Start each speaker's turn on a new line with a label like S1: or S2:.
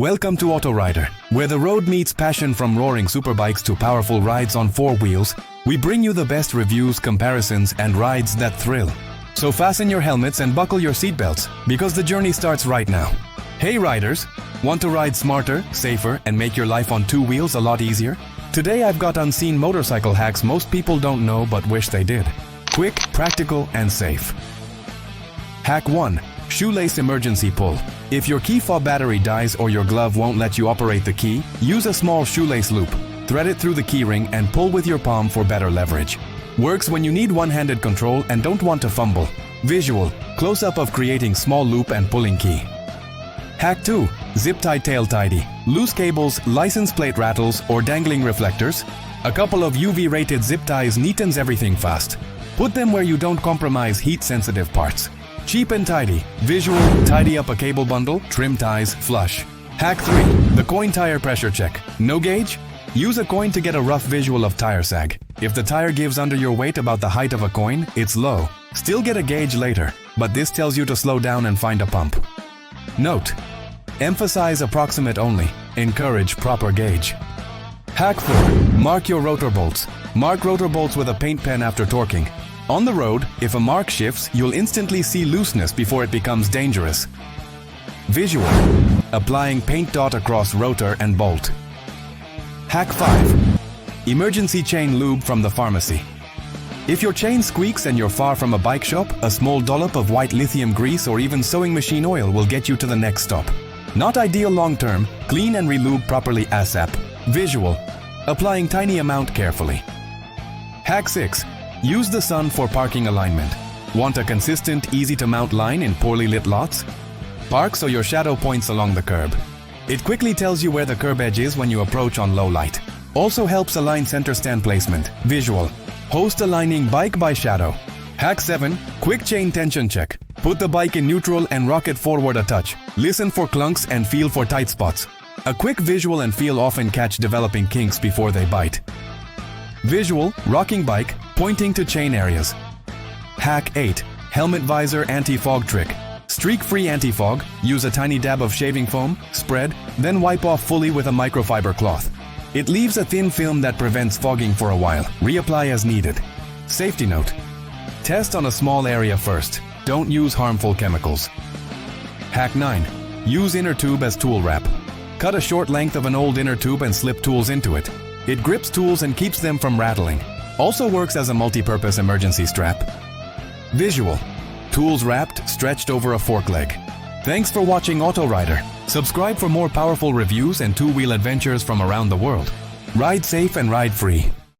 S1: Welcome to Autorider, where the road meets passion. From roaring superbikes to powerful rides on four wheels, we bring you the best reviews, comparisons, and rides that thrill. So fasten your helmets and buckle your seatbelts, because the journey starts right now. Hey riders, want to ride smarter, safer, and make your life on two wheels a lot easier? Today I've got unseen motorcycle hacks most people don't know but wish they did. Quick, practical, and safe. Hack 1. Shoelace emergency pull. If your key fob battery dies or your glove won't let you operate the key, use a small shoelace loop. Thread it through the keyring and pull with your palm for better leverage. Works when you need one-handed control and don't want to fumble. Visual, close-up of creating small loop and pulling key. Hack 2. Zip tie tail tidy. Loose cables, license plate rattles, or dangling reflectors. A couple of UV-rated zip ties neatens everything fast. Put them where you don't compromise heat-sensitive parts. Cheap and tidy. Visual, tidy up a cable bundle, trim ties, flush. Hack 3. The coin tire pressure check. No gauge? Use a coin to get a rough visual of tire sag. If the tire gives under your weight about the height of a coin, it's low. Still get a gauge later, but this tells you to slow down and find a pump. Note: emphasize approximate only. Encourage proper gauge. Hack 4. Mark your rotor bolts. Mark rotor bolts with a paint pen after torquing. On the road, if a mark shifts, you'll instantly see looseness before it becomes dangerous. Visual: applying paint dot across rotor and bolt. Hack 5. Emergency chain lube from the pharmacy. If your chain squeaks and you're far from a bike shop, a small dollop of white lithium grease or even sewing machine oil will get you to the next stop. Not ideal long-term, clean and relube properly ASAP. Visual: applying tiny amount carefully. Hack 6. Use the sun for parking alignment. Want a consistent, easy-to-mount line in poorly lit lots? Park so your shadow points along the curb. It quickly tells you where the curb edge is when you approach on low light. Also helps align center stand placement. Visual: host aligning bike by shadow. Hack 7. Quick chain tension check. Put the bike in neutral and rock it forward a touch. Listen for clunks and feel for tight spots. A quick visual and feel often catch developing kinks before they bite. Visual: rocking bike, pointing to chain areas. Hack 8. Helmet visor anti-fog trick. Streak-free anti-fog. Use a tiny dab of shaving foam, spread, then wipe off fully with a microfiber cloth. It leaves a thin film that prevents fogging for a while. Reapply as needed. Safety note: test on a small area first. Don't use harmful chemicals. Hack 9. Use inner tube as tool wrap. Cut a short length of an old inner tube and slip tools into it. It grips tools and keeps them from rattling. Also works as a multi-purpose emergency strap. Visual: tools wrapped, stretched over a fork leg. Thanks for watching Autorider. Subscribe for more powerful reviews and two-wheel adventures from around the world. Ride safe and ride free.